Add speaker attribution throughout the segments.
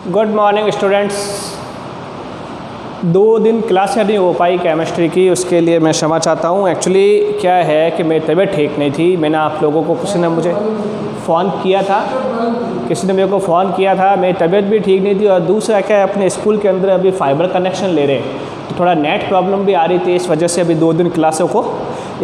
Speaker 1: Good morning students. 2 दिन class नहीं हो पाई केमिस्ट्री की, उसके लिए मैं क्षमा चाहता हूँ। एक्चुअली क्या है कि मेरी तबीयत ठीक नहीं थी। मैंने आप लोगों को किसी ने मुझे फ़ोन किया था, मेरी तबीयत भी ठीक नहीं थी। और दूसरा क्या है, अपने स्कूल के अंदर अभी फाइबर कनेक्शन ले रहे हैं, तो थोड़ा नेट प्रॉब्लम भी आ रही थी। इस वजह से अभी 2 दिन क्लासों को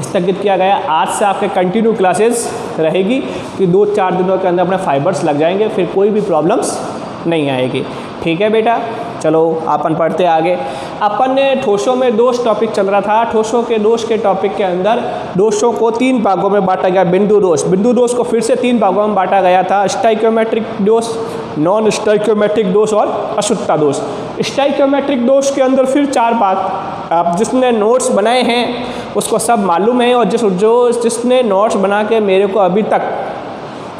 Speaker 1: स्थगित किया गया। आज से आपके कंटिन्यू क्लासेस रहेगी कि 2-4 दिनों के अंदर अपने फाइबर्स लग जाएंगे, फिर कोई भी प्रॉब्लम्स नहीं आएगी। ठीक है बेटा, चलो अपन पढ़ते आगे। अपन ने ठोसों में दोष टॉपिक चल रहा था। ठोसों के दोष के टॉपिक के अंदर दोषों को 3 भागों में बांटा गया। बिंदु दोष को फिर से 3 भागों में बांटा गया था। स्टाइक्योमेट्रिक दोष, नॉन स्टाइक्योमेट्रिक दोष और अशुद्धता दोष। स्टाइक्योमेट्रिक दोष के अंदर फिर 4 भाग। आप जिसने नोट्स बनाए हैं उसको सब मालूम है, और जिसने नोट्स बना के मेरे को अभी तक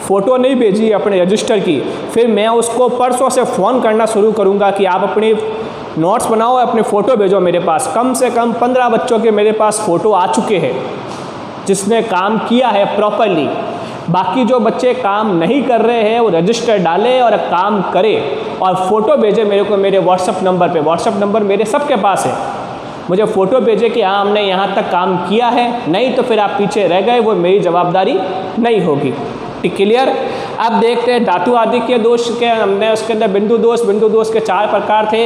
Speaker 1: फ़ोटो नहीं भेजी अपने रजिस्टर की, फिर मैं उसको परसों से फ़ोन करना शुरू करूँगा कि आप अपनी नोट्स बनाओ, अपनी फ़ोटो भेजो मेरे पास। कम से कम 15 बच्चों के मेरे पास फ़ोटो आ चुके हैं जिसने काम किया है प्रॉपरली। बाकी जो बच्चे काम नहीं कर रहे हैं वो रजिस्टर डालें और काम करें और फ़ोटो भेजें मेरे को मेरे व्हाट्सअप नंबर पे। व्हाट्सअप नंबर मेरे सबके पास है। मुझे फ़ोटो भेजे कि हाँ हमने यहाँ तक काम किया है, नहीं तो फिर आप पीछे रह गए, वो मेरी जवाबदारी नहीं होगी। क्लियर। अब देखते हैं धातु आदि के दोष के। हमने उसके अंदर बिंदु दोष के 4 प्रकार थे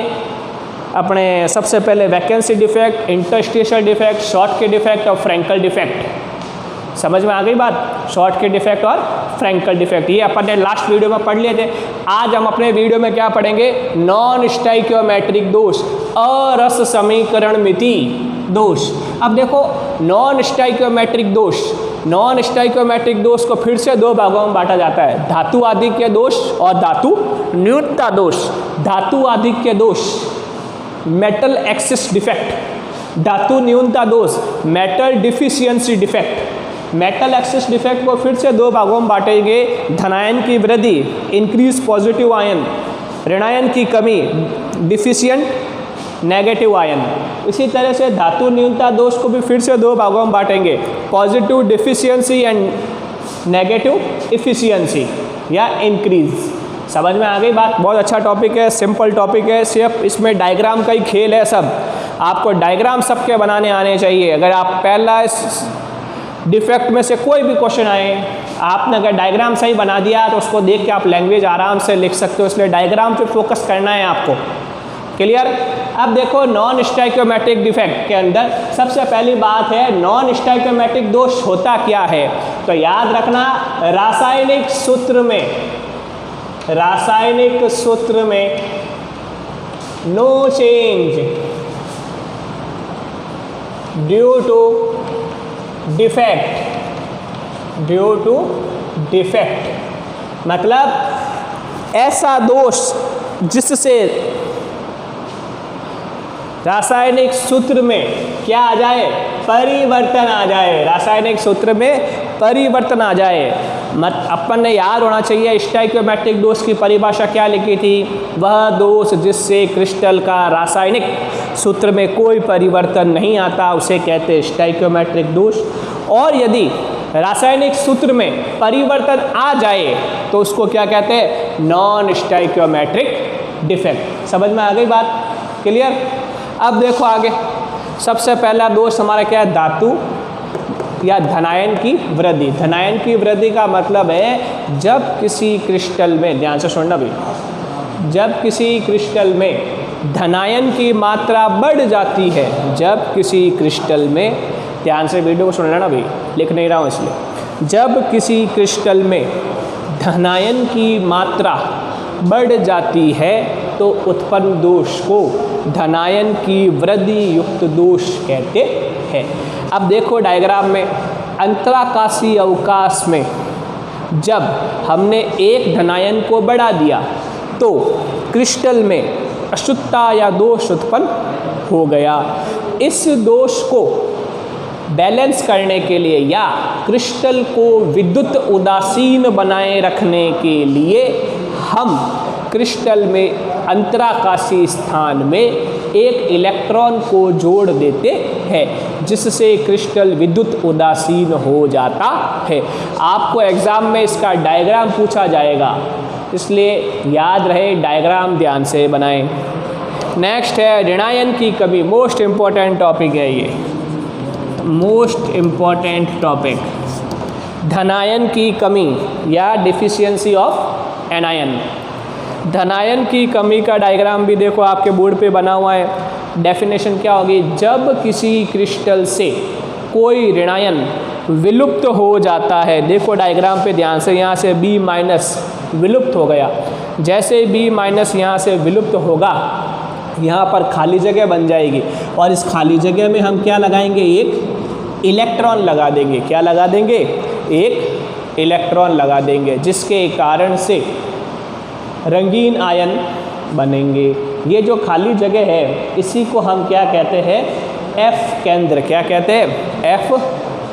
Speaker 1: अपने। सबसे पहले vacancy defect, interstitial defect, short के डिफेक्ट और फ्रैंकल डिफेक्ट। समझ में आ गई बात? शॉर्ट के डिफेक्ट और फ्रैंकल डिफेक्ट ये अपन ने लास्ट वीडियो में पढ़ लिए थे। आज हम अपने वीडियो में क्या पढ़ेंगे? नॉन स्टाइक्योमेट्रिक दोष, अरस समीकरणमिति दोष। अब देखो नॉन स्टाइक्योमेट्रिक दोष को फिर से 2 भागों में बांटा जाता है, धातु आदि के दोष और धातु न्यूनता दोष। धातु आदि के दोष मेटल एक्सेस डिफेक्ट, धातु न्यूनता दोष metal deficiency defect. Metal access defect को फिर से 2 भागों में बांटेंगे, धनायन की वृद्धि इंक्रीज पॉजिटिव आयन, ऋणायन की कमी डिफिशियंट नेगेटिव आयन। इसी तरह से धातु न्यूनता दोष को भी फिर से 2 भागों में बांटेंगे, positive deficiency and negative efficiency या इंक्रीज। समझ में आ गई बात? बहुत अच्छा टॉपिक है, सिंपल टॉपिक है, सिर्फ इसमें डायग्राम का ही खेल है। सब आपको डायग्राम सबके बनाने आने चाहिए। अगर आप पहला डिफेक्ट में से कोई भी क्वेश्चन आए, आपने अगर डायग्राम सही बना दिया तो उसको देख के आप लैंग्वेज आराम से लिख सकते हो। इसलिए डायग्राम पे फोकस करना है आपको। क्लियर। अब देखो नॉन स्टाइक्योमेट्रिक डिफेक्ट के अंदर सबसे पहली बात है, नॉन स्टाइक्योमेट्रिक दोष होता क्या है? तो याद रखना, रासायनिक सूत्र में no change due to defect, मतलब ऐसा दोष जिससे रासायनिक सूत्र में क्या आ जाए? परिवर्तन आ जाए। रासायनिक सूत्र में परिवर्तन आ जाए। अपन ने याद होना चाहिए स्टाइक्योमेट्रिक दोष की परिभाषा क्या लिखी थी? वह दोष जिससे क्रिस्टल का रासायनिक सूत्र में कोई परिवर्तन नहीं आता उसे कहते हैं स्टाइक्योमेट्रिक दोष। और यदि रासायनिक सूत्र में परिवर्तन आ जाए तो उसको क्या कहते हैं? Non stoichiometric defect. समझ में आ गई बात? क्लियर। अब देखो आगे, सबसे पहला दोष हमारा क्या है? धातु या धनायन की वृद्धि। धनायन की वृद्धि का मतलब है जब किसी क्रिस्टल में, ध्यान से सुनना भी, जब किसी क्रिस्टल में धनायन की मात्रा बढ़ जाती है, जब किसी क्रिस्टल में, ध्यान से वीडियो को सुन लेना भी, लिख नहीं रहा हूँ इसलिए, जब किसी क्रिस्टल में धनायन की मात्रा बढ़ जाती है तो उत्पन्न दोष को धनायन की वृद्धि युक्त दोष कहते हैं। अब देखो डायग्राम में, अंतराकाशीय अवकाश में जब हमने एक धनायन को बढ़ा दिया तो क्रिस्टल में अशुद्धता या दोष उत्पन्न हो गया। इस दोष को बैलेंस करने के लिए या क्रिस्टल को विद्युत उदासीन बनाए रखने के लिए हम क्रिस्टल में अंतराकाशीय स्थान में एक इलेक्ट्रॉन को जोड़ देते हैं जिससे क्रिस्टल विद्युत उदासीन हो जाता है। आपको एग्जाम में इसका डायग्राम पूछा जाएगा इसलिए याद रहे डायग्राम ध्यान से बनाएं। नेक्स्ट है ऋणायन की कमी, मोस्ट इम्पॉर्टेंट टॉपिक है ये, मोस्ट इम्पॉर्टेंट टॉपिक। धनायन की कमी या डिफिशियंसी ऑफ एनायन। धनायन की कमी का डायग्राम भी देखो आपके बोर्ड पे बना हुआ है। डेफिनेशन क्या होगी, जब किसी क्रिस्टल से कोई ऋणायन विलुप्त हो जाता है, देखो डायग्राम पे ध्यान से, यहाँ से B माइनस विलुप्त हो गया, जैसे B माइनस यहाँ से विलुप्त होगा यहाँ पर खाली जगह बन जाएगी और इस खाली जगह में हम क्या लगाएंगे, एक इलेक्ट्रॉन लगा देंगे। क्या लगा देंगे, एक इलेक्ट्रॉन लगा देंगे, जिसके कारण से रंगीन आयन बनेंगे। ये जो खाली जगह है इसी को हम क्या कहते हैं, F केंद्र। क्या कहते हैं, F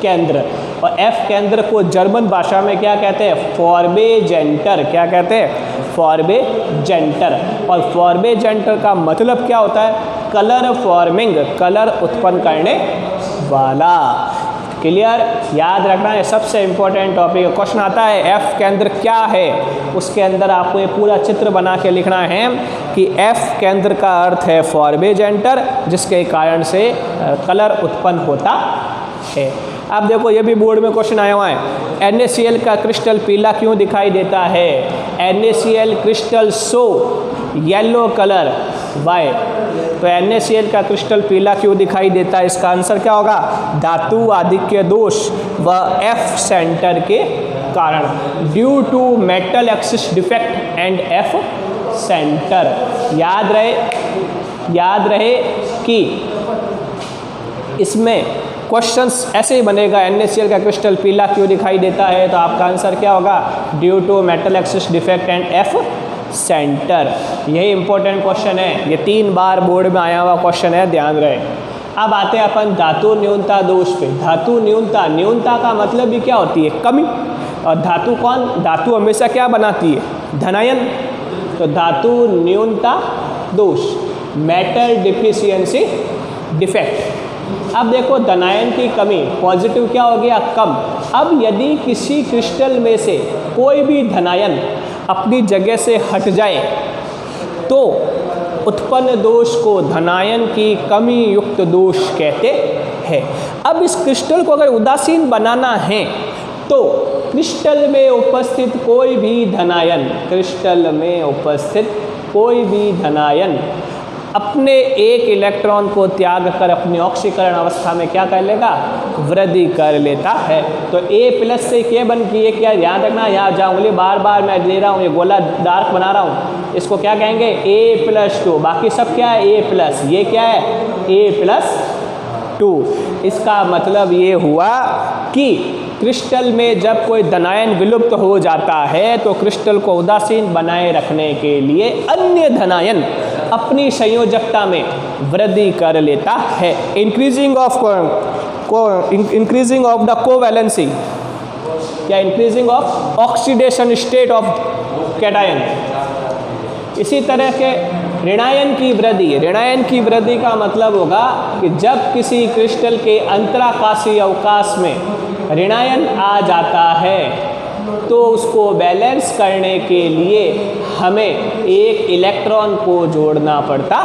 Speaker 1: केंद्र। और F केंद्र को जर्मन भाषा में क्या कहते हैं, फॉर्बेजेंटर। क्या कहते हैं, फॉर्बेजेंटर। और फॉर्बेजेंटर का मतलब क्या होता है, कलर फॉर्मिंग, कलर उत्पन्न करने वाला। क्लियर, याद रखना है, सबसे इंपॉर्टेंट टॉपिक है। क्वेश्चन आता है F केंद्र क्या है, उसके अंदर आपको ये पूरा चित्र बना के लिखना है कि F केंद्र का अर्थ है फॉर्बेजेंटर, जिसके कारण से कलर उत्पन्न होता है। अब देखो ये भी बोर्ड में क्वेश्चन आया हुआ है, NaCl का क्रिस्टल पीला क्यों दिखाई देता है। NaCl crystal show yellow colour, why. तो NaCl का क्रिस्टल पीला क्यों दिखाई देता है, इसका आंसर क्या होगा, धातु आधिक्य दोष व F सेंटर के कारण, due to metal excess defect and F centre. याद रहे कि इसमें क्वेश्चंस ऐसे ही बनेगा, NaCl का क्रिस्टल पीला क्यों दिखाई देता है, तो आपका आंसर क्या होगा, due to metal excess defect and F centre. यही इंपॉर्टेंट क्वेश्चन है, ये 3 बार बोर्ड में आया हुआ क्वेश्चन है, ध्यान रहे। अब आते हैं अपन धातु न्यूनता दोष पे। धातु न्यूनता का मतलब भी क्या होती है, कमी। और धातु हमेशा क्या बनाती है, धनायन। तो धातु न्यूनता दोष, मेटल डिफिशियंसी डिफेक्ट। अब देखो धनायन की कमी, पॉजिटिव क्या हो गया, कम। अब यदि किसी क्रिस्टल में से कोई भी धनायन अपनी जगह से हट जाए तो उत्पन्न दोष को धनायन की कमी युक्त दोष कहते हैं। अब इस क्रिस्टल को अगर उदासीन बनाना है तो क्रिस्टल में उपस्थित कोई भी धनायन अपने एक इलेक्ट्रॉन को त्याग कर अपनी ऑक्सीकरण अवस्था में क्या कर लेगा, वृद्धि कर लेता है। तो A+ से क्या बन की, ये क्या ध्यान रखना, यहाँ जहाँ उंगली बार बार मैं दे रहा हूँ, ये गोला डार्क बना रहा हूँ, इसको क्या कहेंगे, A+2। बाकी सब क्या है, A+, ये क्या है, A+2। इसका मतलब ये हुआ कि क्रिस्टल में जब कोई धनायन विलुप्त हो जाता है तो क्रिस्टल को उदासीन बनाए रखने के लिए अन्य धनायन अपनी संयोजकता में वृद्धि कर लेता है। इंक्रीजिंग ऑफ द कोवैलेंसी या increasing of oxidation state of cation. इसी तरह के ऋणायन की वृद्धि का मतलब होगा कि जब किसी क्रिस्टल के अंतराकाशीय अवकाश में ऋणायन आ जाता है तो उसको बैलेंस करने के लिए हमें एक इलेक्ट्रॉन को जोड़ना पड़ता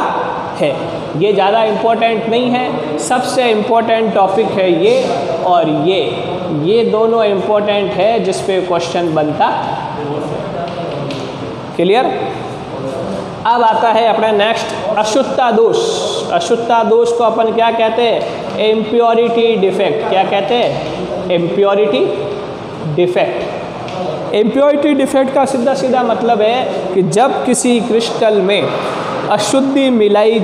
Speaker 1: है। ये ज़्यादा इम्पोर्टेंट नहीं है, सबसे इम्पोर्टेंट टॉपिक है ये, और ये दोनों इम्पोर्टेंट है जिस पे क्वेश्चन बनता। क्लियर। अब आता है अपना नेक्स्ट अशुद्धता दोष। अशुद्धता दोष को अपन क्या कहते हैं, इम्प्योरिटी डिफेक्ट। क्या कहते हैं, इम्प्योरिटी डिफेक्ट। इम्प्योरिटी डिफेक्ट का सीधा मतलब है कि जब किसी क्रिस्टल में अशुद्धि मिलाई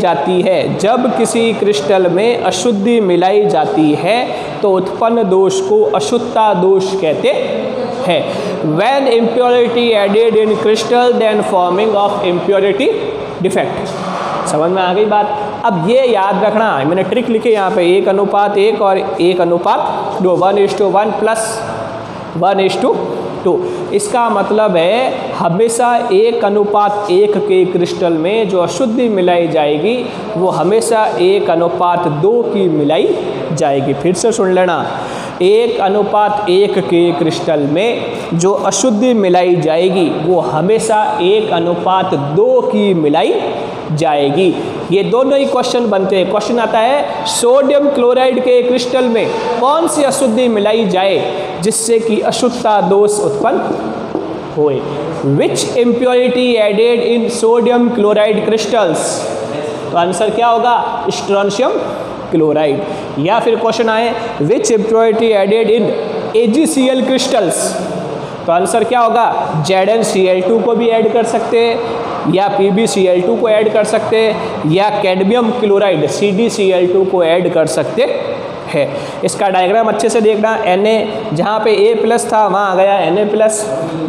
Speaker 1: जाती है, तो उत्पन्न दोष को अशुद्धता दोष कहते हैं। When impurity added in crystal then forming of impurity defect। समझ में आ गई बात। अब ये याद रखना, मैंने ट्रिक लिखी यहाँ पे 1:1 और 1:2, 1:1 प्लस 1:2। इसका मतलब है हमेशा 1:1 के क्रिस्टल में जो अशुद्धि मिलाई जाएगी वो हमेशा 1:2 की मिलाई जाएगी। फिर से सुन लेना, 1:1 के क्रिस्टल में जो अशुद्धि मिलाई जाएगी वो हमेशा 1:2 की मिलाई जाएगी। ये दोनों ही क्वेश्चन बनते हैं। क्वेश्चन आता है सोडियम क्लोराइड के क्रिस्टल में कौन सी अशुद्धि मिलाई जाए जिससे कि अशुद्धता दोष उत्पन्न होए। Which impurity added in sodium chloride crystals, तो आंसर क्या होगा स्ट्रोंशियम क्लोराइड। या फिर क्वेश्चन आए which impurity added in AgCl crystals, तो आंसर क्या होगा ZnCl2 को भी ऐड कर सकते हैं या PbCl2 को ऐड कर सकते हैं या कैडमियम क्लोराइड CdCl2 को ऐड कर सकते है। इसका डायग्राम अच्छे से देखना। Na जहाँ पे A+ था वहाँ आ गया Na+,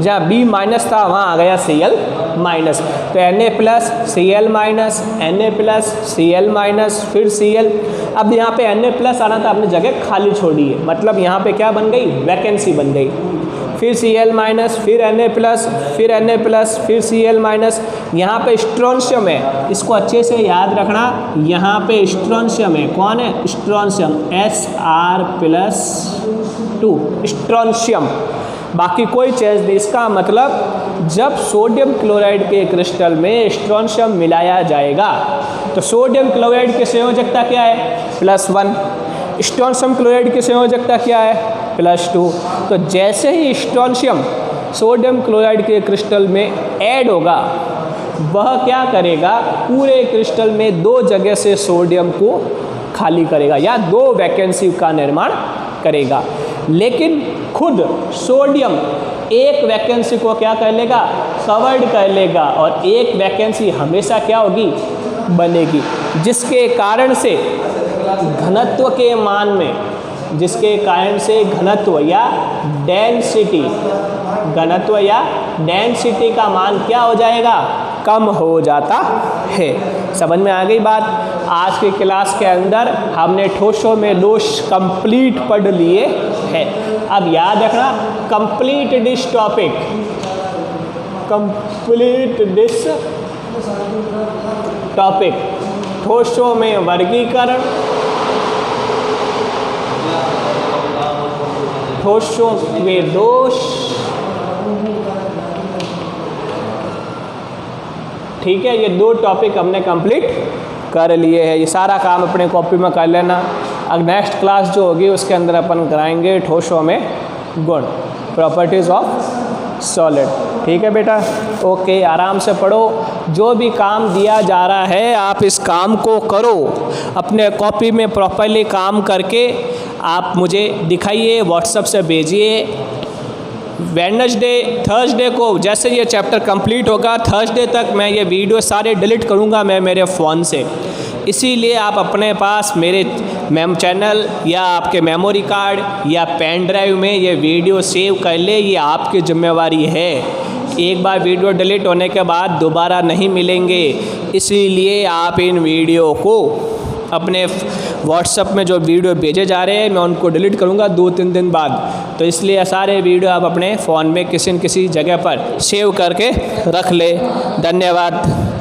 Speaker 1: जहाँ B- था वहाँ आ गया Cl-, तो Na+, Cl-, Na+, Cl-, फिर Cl। अब यहाँ पे Na+ आना था, आपने जगह खाली छोड़ी है, मतलब यहाँ पे क्या बन गई वैकेंसी बन गई। फिर Cl-, फिर Na+, फिर Na+, फिर Cl-। यहाँ पे स्ट्रोंशियम है, इसको अच्छे से याद रखना। यहाँ पे स्ट्रोंशियम है, कौन है स्ट्रोंशियम Sr+2 स्ट्रोंशियम, बाकी कोई चीज़ नहीं। इसका मतलब जब सोडियम क्लोराइड के क्रिस्टल में स्ट्रोंशियम मिलाया जाएगा तो सोडियम क्लोराइड की संयोजकता क्या है +1, स्ट्रोंशियम क्लोराइड की संयोजकता क्या है +2। तो जैसे ही स्ट्रोंशियम सोडियम क्लोराइड के क्रिस्टल में ऐड होगा वह क्या करेगा पूरे क्रिस्टल में 2 जगह से सोडियम को खाली करेगा या 2 वैकेंसी का निर्माण करेगा। लेकिन खुद सोडियम एक वैकेंसी को क्या कर लेगा कवर्ड कर लेगा और एक वैकेंसी हमेशा क्या होगी बनेगी, जिसके कारण से घनत्व के मान में, जिसके कारण से घनत्व या डेंसिटी का मान क्या हो जाएगा कम हो जाता है। समझ में आ गई बात। आज की क्लास के अंदर हमने ठोसों में दोष कंप्लीट पढ़ लिए हैं। अब याद रखना कंप्लीट दिस टॉपिक ठोसों में वर्गीकरण, ठोसों में दोष, ठीक है। ये 2 टॉपिक हमने कंप्लीट कर लिए हैं। ये सारा काम अपने कॉपी में कर लेना। अब नेक्स्ट क्लास जो होगी उसके अंदर अपन कराएंगे ठोसों में गुण, प्रॉपर्टीज़ ऑफ सॉलिड। ठीक है बेटा, ओके, आराम से पढ़ो। जो भी काम दिया जा रहा है आप इस काम को करो, अपने कॉपी में प्रॉपरली काम करके आप मुझे दिखाइए, व्हाट्सएप से भेजिए। वेडनेसडे थर्सडे को जैसे ये चैप्टर कंप्लीट होगा, थर्सडे तक मैं ये वीडियो सारे डिलीट करूँगा मैं मेरे फ़ोन से। इसीलिए आप अपने पास मेरे चैनल या आपके मेमोरी कार्ड या पेन ड्राइव में ये वीडियो सेव कर ले, ये आपकी जिम्मेवारी है। एक बार वीडियो डिलीट होने के बाद दोबारा नहीं मिलेंगे, इसीलिए आप इन वीडियो को अपने व्हाट्सएप में जो वीडियो भेजे जा रहे हैं मैं उनको डिलीट करूँगा 2-3 दिन बाद। तो इसलिए सारे वीडियो आप अपने फ़ोन में किसी न किसी जगह पर सेव करके रख ले। धन्यवाद।